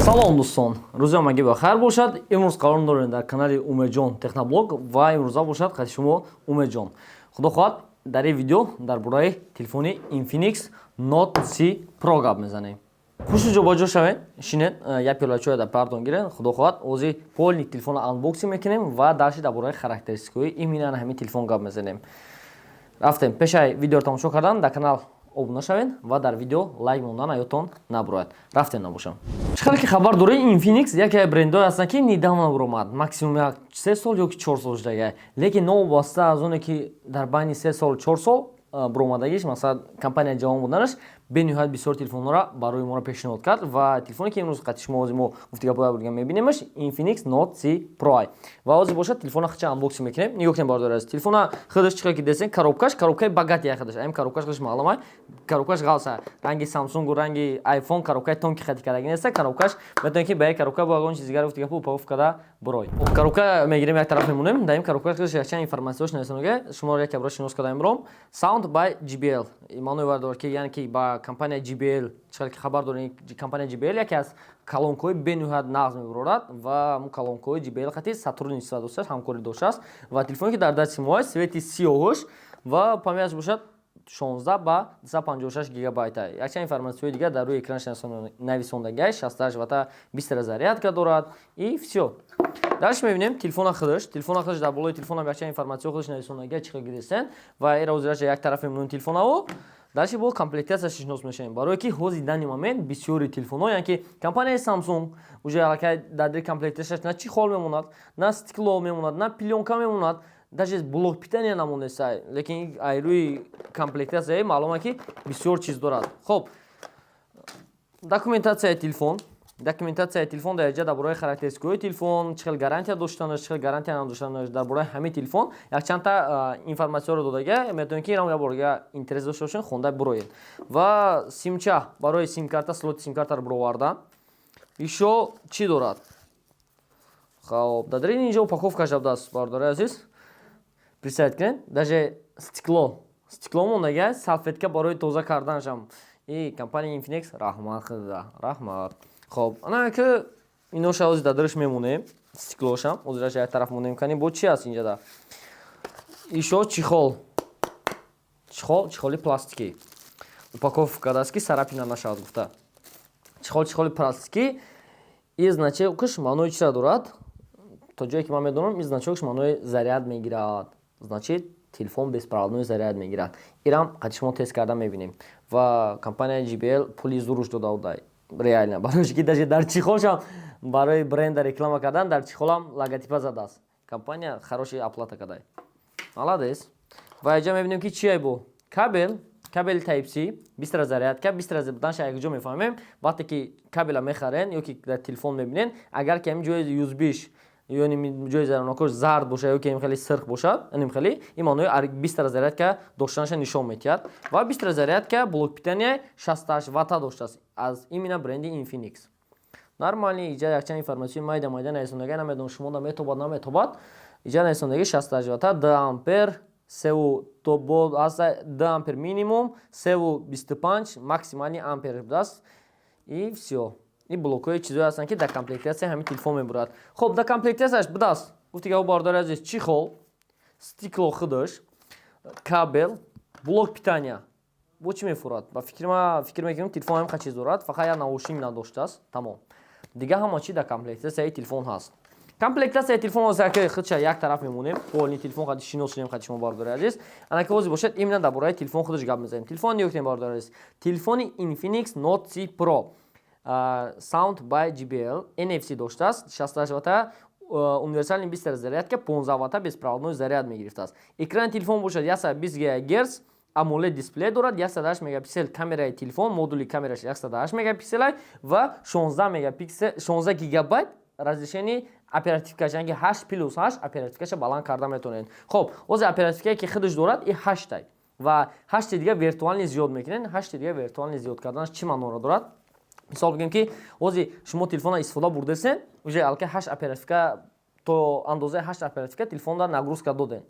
Салом дӯстон, рӯзи ҳамагӣ бахайр бошад. Имрӯз қарор дорем дар канали Умедҷон Техноблог ва имрӯза бошад қадри шумо Умедҷон. Худо хоҳад дар ин видео дар бораи телефони Infinix Note C Pro гап мезанем. Хуши ҷобаҷо шавед, шинед, як пиёла чой дар партон гиред. Худо хоҳад ҳозир полни телефона анбоксинг мекунем ва дарши дар бораи характеристикаҳои именно ҳамин телефон гап мезанем. Рафтем пешай видеоро тамошо кардан дар канал обуна шавед ва дар видео лайк мондан аётон набурояд. Рафтем набошам. Чӣ ки хабар доред, Infinix яке брендҳое ҳастанд ки недавно буромад. Максимум 3 сол ё 4 сол шудага. Лекин новобаста аз оне ки дар байни 3 сол 4 сол буромадагиш, масалан компания ҷавон буданаш бениҳоят бисёр телефонҳоро барои моро пешниҳод кард ва телефоне ки имрӯз қадри шумо ҳозир мо гуфтагӯя бургам мебинемаш Infinix Note C Pro. Ва ҳозир бошад телефона хача анбоксинг мекунем. Нигоҳ кунед бардор аз телефона худаш чиқа ки десен коробкаи багати худаш. Ам коробкаш худаш маълума. Коробкаш галса ранги Samsung ранги iPhone коробкаи тонки хати кардаги неста. Коробкаш метавонед ки ба як коробка багон чизи гар гуфтага упаковка када бурой. Коробка мегирем як тараф мемонем. Дар ин коробка худаш якчанд информатсияш несонага шумо як абро шинос када имром. Sound by JBL. Маънои вардор ки яъне ки ба компания JBL чиқадр ки хабар дорем компания JBL яке аз калонкои бениҳоят нағз мебарорад ва калонкои JBL хати сотрудничество дошта ҳамкорӣ доштааст ва телефоне ки дар дасти мо аст свети сиёҳуш ва памяташ бошад 16 ба 256 гигабайта. Якчанд информатсияҳои дигар дар рӯи экранаш нависондагиаш 68 ватта 20 зарядка дорад и всё. Дарш мебинем телефона худаш дар болои телефона якчанд информатсияҳо худаш нависондагиаш чиқа гирестен ва эра ҳозираш як тараф мемонем телефонао. Дарши бо комплектация шинос мешавем. Барое ки ҳозир дани момент бисёри телефонҳо яъне ки компанияи Samsung уже аллакай дар дери комплектацияш на чихол мемонад, на стекло мемонад, на пилёнка мемонад, даже блок питания намонеста. Лекин ай рӯи комплектация маълума ки бисёр чиз дорад. Хоб, документацияи телефон дар инҷа дар бораи характеристикаҳои телефон, чӣ хел гарантия доштанаш, чӣ хел гарантия надоштанаш, дар бораи ҳамин телефон якчандта информатсияҳоро додага метавонед ки инро яборга интерес дошта бошед, хонда буроед. Ва симча барои сим-карта, слоти сим-картаро буровардан. Ишо чӣ дорад? Хоб, дар дарини инҷа упаковкаш додааст, бардори азиз. Представить кунед, даже стекло мондага, салфетка барои тоза карданашам. И компания Infinix раҳмат худа, раҳмат. Хоб, ана ки иноша ҳозир дар дараш мемонем, стеклошам, ҳозираш як тараф монем канем, бо чӣ аст инҷа да? Ишо чихоли пластикӣ. Упаковка даст ки сарапина нашавад гуфта. Чихоли пластикӣ. И значокаш маънои чиро дорад? То ҷое ки ман медонам, ин значокаш маънои заряд мегирад. Значит, телефон беспроводной заряд мегирад. Ирам қадри шумо тест карда мебинем. Ва компания JBL пули зуруш дода будай. Реально, барои ки даже дар чихолшам барои бренда реклама кардан дар чихолам логотипа задааст. Компания хороши оплата кадай. Молодец. Ва инҷа мебинем ки чӣ ай бо? Кабел Type-C, 20 зарядка, 20 буданша якҷо мефаҳмем. Вақте ки кабела мехарен ё ки дар телефон мебинен, агар ки ҳамин ҷои USB-ш ёни ҷои зарядкош зард бошад ё ки ҳамин хеле сирх бошад, ҳамин хеле ин маънои 20 зарядка доштанаша нишон медиҳад. Ва 20 зарядка блок питания 68 ватта доштааст аз именно бренди Infinix. Нормални инҷа якчанд информатсияи майда нависондага, намедонам шумо да метобад наметобад. Инҷа нависондагӣ 68 ватта, 2 ампер, 2 ампер минимум, 3,25 максимални ампер будааст. И всё. Ин блокҳои чизое ҳастанд ки дар комплектация ҳамин телефон мебурад. Хоб, дар комплектацияш будааст гуфтига бардори азиз, чихол, стекло худаш, кабел, блок питания. Бо чӣ мефурад? Ба фикр мекунем телефон ҳамин чиз дорад, фақат як наушник надоштааст. Тамом. Дига ҳама чӣ дар комплектацияи телефон ҳаст. Комплектацияи телефон ҳозир ки худша як тараф мемонем. Полни телефон хати шинос шудем хати шумо бардори азиз. Ана ки ҳозир бошад именно дар бораи телефон худаш гап мезанем. Телефон нигоҳ кунед бардори азиз. Телефони Infinix Note C Pro. Sound by JBL NFC доштааст, 68 ватта, универсальный 20 зарядка, 15 ватта беспроводной заряд мегирифтааст. Экрани телефон бошад 120 Гц, AMOLED дисплей дорад, 108 мегапиксел камераи телефон, модули камераш 108 мегапиксел ва 16 гигабайт разрешение оперативкаш, яъне 8+8 оперативкаша баланд карда метавонед. Хоб, ҳозир оперативкае ки худаш дорад и 8 ва 8 дига виртуални зиёд мекунед. 8 дига виртуални зиёд карданаш чӣ маъноро дорад? Мисол бигем ки ҳозир шумо телефона истифода бурдесен, уже аллакай 8 оперативка то андозаи 8 оперативка телефонда нагрузка доден.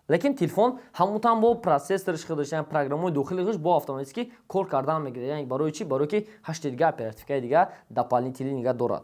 лекин телефон ҳамутан бо процессориш худаш, яъне программои дохили худаш бо автоматики кор кардан мегирад. Яъне барои чӣ? Барои ки ҳашти дигар оперативкаи дигар дополнительный нига дорад.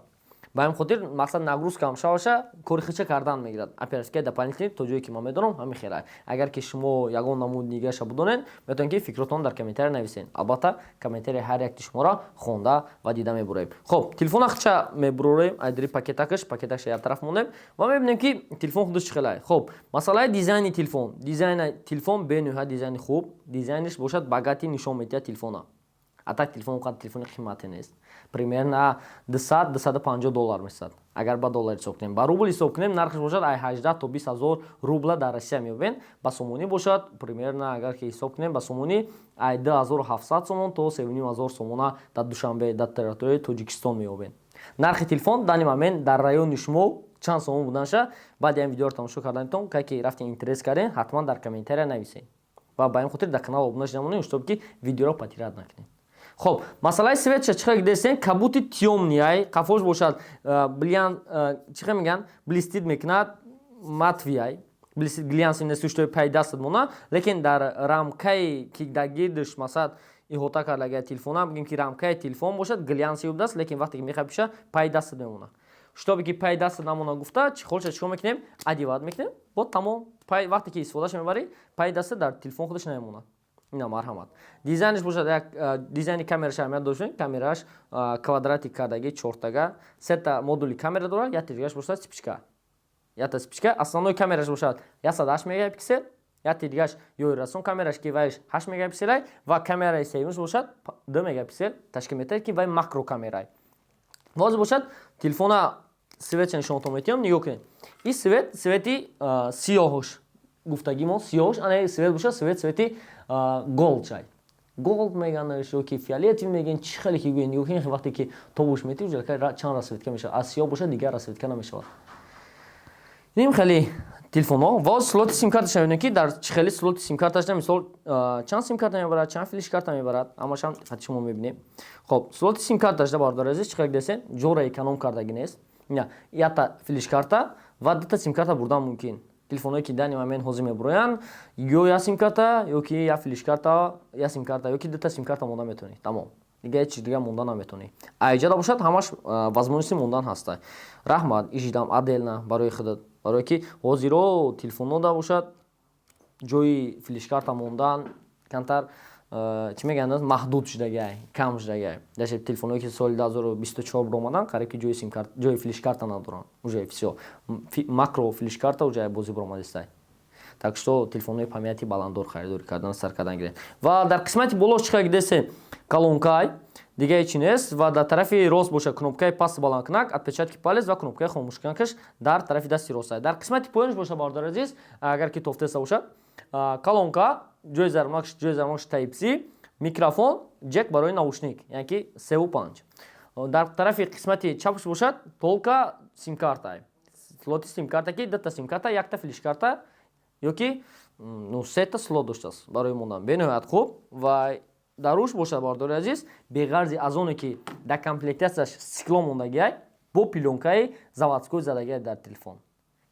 ба ин хотир мақсад нагрузка ҳам шаваша кори хича кардан мегирад. Оперативкаи дополнительный то ҷое ки ман медонам ҳамин хелай. Агар ки шумо ягон намуд дигаша будонед, метавонед ки фикротон дар комментария нависед. Албатта комментария ҳар якти шуморо хонда ва дида мебурем. Хоб, телефона хича мебурем, айдри пакетакаш як тараф монем ва мебинем ки телефон худаш чӣ хелай. Хоб, масъалаи дизайни телефон. Дизайни телефон бениҳоят дизайни хуб, дизайниш бошад багати нишон медиҳад телефона. А так телефон қадр телефони қиммате нест. Примерно $200-250 месад. Агар ба доллар ҳисоб кунем, ба рубл ҳисоб кунем, нархш бошад 18 то 20 ҳазор рубла дар Россия меёбем. Ба сомонӣ бошад примерно агар ки ҳисоб кунем ба сомонӣ 2700 сомон то 3500 сомона дар Душанбе дар территорияи Тоҷикистон меёбем. Нархи телефон дар ин момент дар райони шумо чанд сомон буданаша? Баъди ин видеоро тамошо карданитон, ки рафтин интерес карден, ҳатман дар комментария нависед. Ва ба ин хотир дар канал обуна шуда монед, чтобы ки видеоро патират накунед. Хоб, масъалаи светша чӣ хел дестем? Кабути тёмнияй, қафош бошад блиян, чӣ хел мегӯянд? Блистид мекунад, матвияй, блистид глянси нест, что пайдаст мона, лекин дар рамкаи ки дар гирдиш масад иҳота кардагаи телефона, бигем ки рамкаи телефон бошад, глянси ёбдаст, лекин вақте ки мехоҳад пиша пайдаст мемона. Чтобы ки пайдаст намона гуфта, чӣ мекунем? Адиват мекунем, бо тамом вақте ки истифодаш мебарӣ, пайдаст дар телефон худаш намемонад. Ина марҳамат. Дизайниш бошад як дизайни камераш аҳамият дошт. Камераш квадратик кардаги 4тага, 3 модули камера дорад, як дигаш бошад спичка. Як спичка, основной камераш бошад 108 мегапиксел, як дигаш ёи расон камераш ки вайш 8 мегапиксел ва камераи севимш бошад 2 мегапиксел ташкил метавад ки вай макро камерай. Воз бошад телефона светча нишонатон метиҳам, нигоҳ кунед. Ин свети сиёҳош гуфтагимо сиёҳош, ана свет бошад, свети голд чай. Голд меганаш ёки фиолетови мегӯянд, чӣ хеле ки гӯянд, нигоҳ кунед вақте ки тобуш метӣ чанд расветка мешавад. Аз сиёҳ бошад дигар расветка намешавад. Ним хеле телефоно воз слоти сим-карташ мебинем ки дар чӣ хеле слоти сим-карташ мисол чанд сим-карта мебарад, чанд флеш-карта мебарад, ҳамашам хати шумо мебинем. Хоб, слоти сим-карташ бардор азиз чӣ хеле десен? Ҷора эконом кардаги нест. Якта флеш-карта ва дута сим-карта бурдан мумкин. Телефоное ки дар ин момент ҳозир мебуроянд, ё як сим-карта, ёки як флеш-карта, як сим-карта, ёки дута сим-карта монда метавонӣ. Тамом. Дига чиз дига монда наметавонӣ. Айҷада бошад, ҳамаш возможности мондан ҳаста. Раҳмат, ижидам адельна барои худат. Барои ки ҳозиро телефонно да бошад, ҷои флеш-карта мондан камтар чӣ мегӯянд маҳдуд шудагай, кам шудагай. Даши телефоное ки соли 2024 биромаданд, қариб ки ҷои сим-карта, ҷои флеш-карта надоранд. Уже всё. Макро флеш-карта уже бози биромадистай. Так что телефонои памяти баланддор харидорӣ кардан сар кардан гирем. Ва дар қисмати болош чӣ хел десем? Колонкай, дига ҳеҷ нест ва дар тарафи рост бошад кнопкаи паст баландкунак, отпечатки палец ва кнопкаи хомӯшкунакаш дар тарафи дасти рост. Дар қисмати поёнш бошад бардор азиз, агар ки тофтеса бошад, колонка, ҷои зармакш Type-C, микрофон, ҷек барои наушник, яъне ки 3.5. Дар тарафи қисмати чапш бошад толка сим-карта. Слоти сим-карта ки дута сим-карта, якта флеш-карта ёки 3 слот доштааст барои мондан. Бениҳоят хуб ва дар руш бошад бардори азиз, беғарзи аз оне ки дар комплектасияш стекло мондагиай, бо пилёнкаи заводской задагиай дар телефон.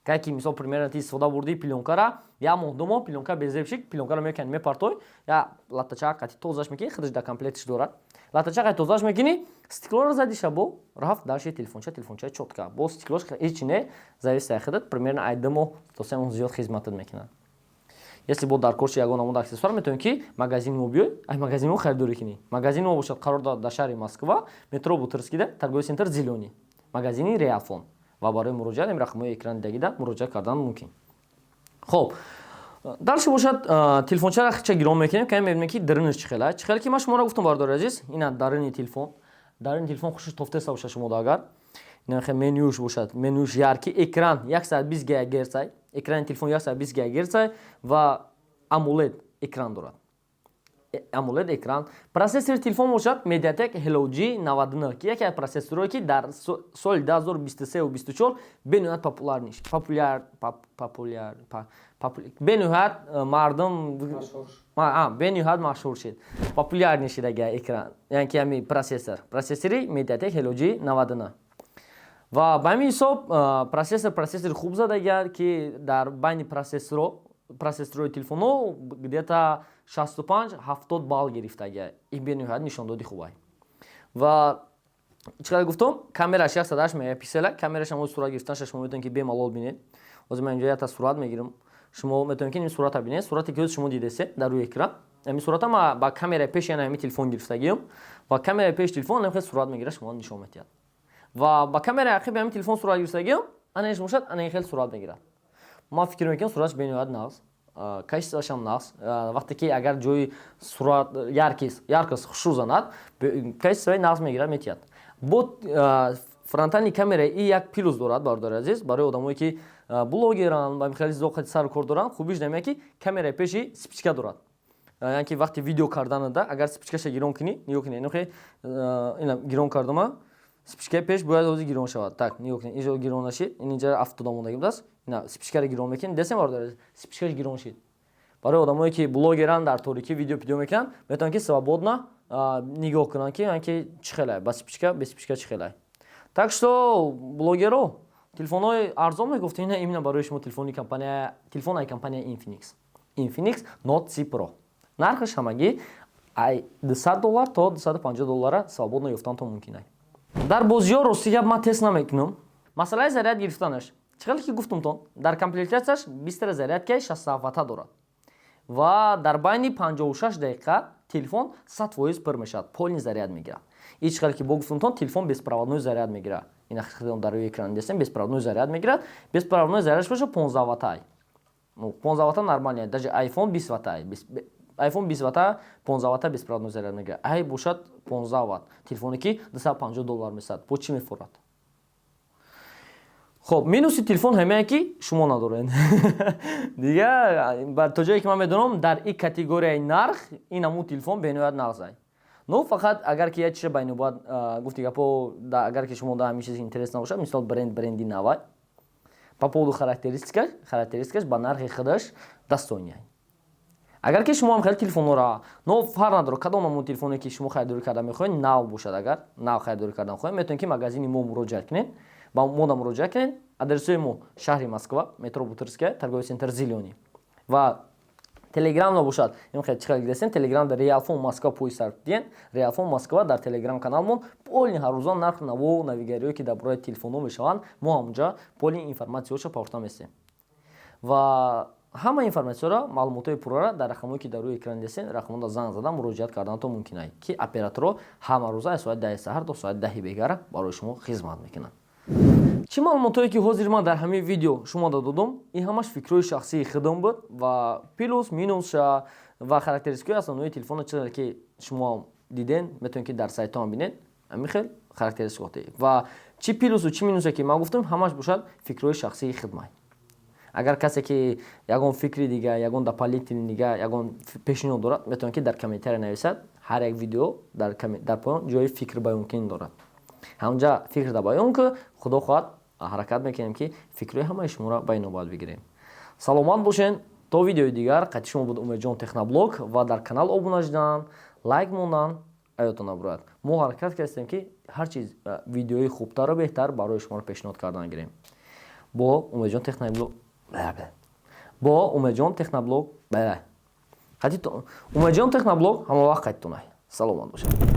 Ки мисол примерно ти истифода бурдӣ пилёнкара, як моҳ ду моҳ пилёнка безебшик, пилёнкаро мекунӣ мепартой, я латачака қати тозаш мекунӣ, худаш дар комплекташ дорад. Латачака тозаш мекунӣ, стеклоро зади шабо, рафт дарши телефончаи чотка. Бо стеклош ҳеҷ не зависит аз худат, примерно ай 2 моҳ то 3 моҳ зиёд хизматат мекунад. Если бо дар корши ягон намуд аксессуар метавонӣ ки магазини мо биёй, ай магазини мо харидорӣ кунӣ. Магазини мо бошад қарор дорад дар шаҳри Москва, метро Бутерскида, торговый центр Зелёний. Магазини Реалфон. Ва барои муроҷиат ин рақамҳои экрани дагида муроҷиат кардан мумкин. Хоб, дарши бошад телефончаро хича гирон мекунем, ки мебинем ки даринаш чӣ хел аст. Чӣ хел ки ман шуморо гуфтам бардори азиз, ина дарини телефон. Дарини телефон хушаш тофтеса бошад шумода агар. Ина хе менюш бошад, менюш ярки экран 120 ГГц, экрани телефон 120 ГГц ва AMOLED экран дорад. AMOLED экран. Процессори телефон бошад Mediatek Helio G99, ки яке аз процессорое ки дар соли 2023 ва 2024 бениҳоят бениҳоят мардум бениҳоят машҳур шуд. Популярни шудагиай экран. Яъне ки ҳами процессори Mediatek Helio G99. Ва ба ҳамин ҳисоб процессори хуб задагиар ки дар байни процессоро процессорҳои телефонҳо где-то 65-70 балл гирифтага. Ин бениҳоят нишондоди хубай. Ва чӣ қадар гуфтам, камераш 108 мегапикселя, камераш ҳамон сурат гирифтанаш шумо метавонед ки бемалол бинед. Ҳозир ман инҷо як сурат мегирам. Шумо метавонед ки ин суратро бинед, сурате ки шумо дидесед дар рӯи экран. Ами суратам ба камераи пеши ҳамин телефон гирифтагиам ва камераи пеши телефон ҳамин сурат мегира, шумо нишон метиҳад. Ва ба камераи ақиби ҳамин телефон сурат гирифтагиам, анаш бошад, ана хел сурат мегирад. Ман фикр мекунам сураташ бениҳоят нағз, качествоаш ҳам нағз. Вақте ки агар ҷои сурат яркост хушрӯ занад, качествои нағз мегирад метиҳад. Бо фронтални камераи и як плюс дорад, бародари азиз, барои одамое ки блогеранд ва хеле зоқати сару кор доранд, хубиш намеяд ки камераи пеши спичка дорад. Яъне ки вақти видео карданада агар спичкаша гирон кунӣ, нигоҳ кунед, инохе ина гирон кардама, спичкаи пеш бояд ҳозир гирон шавад. Так, нигоҳ кунед, инҷо гирон нашид, ин инҷа автода мондагӣ будааст. Ина спичкаро гирон мекунед, десем бародари, спичкаш гирон шид. Барои одамое ки блогеранд, дар торикӣ видео пидё мекунанд, метавонанд ки свободна нигоҳ кунанд ки анки чӣ хелай, ба спичка, без спичка чӣ хелай. Так что блогеро телефонҳои арзон мегуфтед, именно барои шумо телефони компания Infinix. Infinix Note C Pro. Нархаш ҳамагӣ $200 то $250 свободно ёфтанатон мумкин аст. Дар бозиҳо рости гап ман тест намекунам. Масъалаи заряд гирифтанаш. Чӣ хеле ки гуфтамтон, дар комплектатсияш бистра зарядкаи 67 ватта дорад. Ва дар байни 56 дақиқа телефон 100% пур мешавад, полный заряд мегирад. И чӣ хеле ки бо гуфтамтон, телефон беспроводной заряд мегирад. Ина худам дар рӯи экран дестем, беспроводной заряд мегирад. Беспроводной зарядш боша 15 ватта. 15 ватта нормально, даже iPhone 20 ватта. iPhone 20 ватта, 15 ватта беспроводной заряд мегирад. Ай бошад 15 ватт. Телефоне ки $250 месад. Бо чӣ мефурад? Хоб, минуси телефон ҳамае ки шумо надоред. Дига ба то ҷое ки ман медонам, дар ин категорияи нарх ин ҳамун телефон бениҳоят нағз аст. Но фақат агар ки як чиз байнобайд гуфти гапо, агар ки шумо дар ҳамин чиз интерес набошад, мисол бренди навай, по поводу характеристикаш ба нархи худаш дастонияй. Агар ки шумо ҳам хеле телефонҳоро, но фарқ надорад кадом ҳамун телефоне ки шумо харидорӣ карда мехоҳед, нав бошад, агар нав харидорӣ карда мехоҳед, метавонед ки магазини мо муроҷиат кунед, ба мо муроҷиат кунед. Адресои мо шаҳри Москва, метро Бутырская, торговый центр Зелёний. Ва Telegram набошад. Ин хеле чиқар гидесен, Telegram дар Realphone Москва поист сарф диен. Realphone Москва дар Telegram каналмон полни ҳаррӯза нарх наво навигариҳое ки дар бораи телефонҳо мешаванд, мо ҳамонҷа полни информатсияҳоша похта месем. Ва ҳама информатсияро, маълумотои пуррара дар рақамҳое ки дар рӯи экран десен, рақамҳода занг зада муроҷиат карданатон мумкин аст, ки операторҳо ҳама рӯза аз соати 10 саҳар то соати 10 бегара барои шумо хизмат мекунанд. Чӣ маълумотое ки ҳозир ман дар ҳамин видео шумо додам, ин ҳамаш фикрҳои шахсии худам буд ва плюс минуса ва характеристикаи асосии телефона чизе ки шумо диден, метавонед ки дар сайтҳоам бинед, ҳамин хел характеристикоти. Ва чӣ плюсу чӣ минусе ки ман гуфтам, ҳамаш бошад фикрҳои шахсии худмай. Агар касе ки ягон фикри дига, ягон дополнительный дига, ягон пешниҳод дорад, метавонед ки дар комментария нависад. Ҳар як видео дар поён ҷои фикр баёнкунӣ дорад. ҳамҷа фикр да баён ки худо хоҳад ҳаракат мекунем ки фикрҳои ҳамаи шуморо ба инобат бигирем. Саломат бошен. То видеои дигар қайти шумо буд Умедҷон Техноблог ва дар канал обуна шудан, лайк мондан аётон набурад. Мо ҳаракат кардем ки ҳар чиз видеои хубтару беҳтар барои шуморо пешниҳод кардан гирем. Бо Умедҷон Техноблог Умедҷон Техноблог ҳама вақт қайтитон ай. Саломат бошед.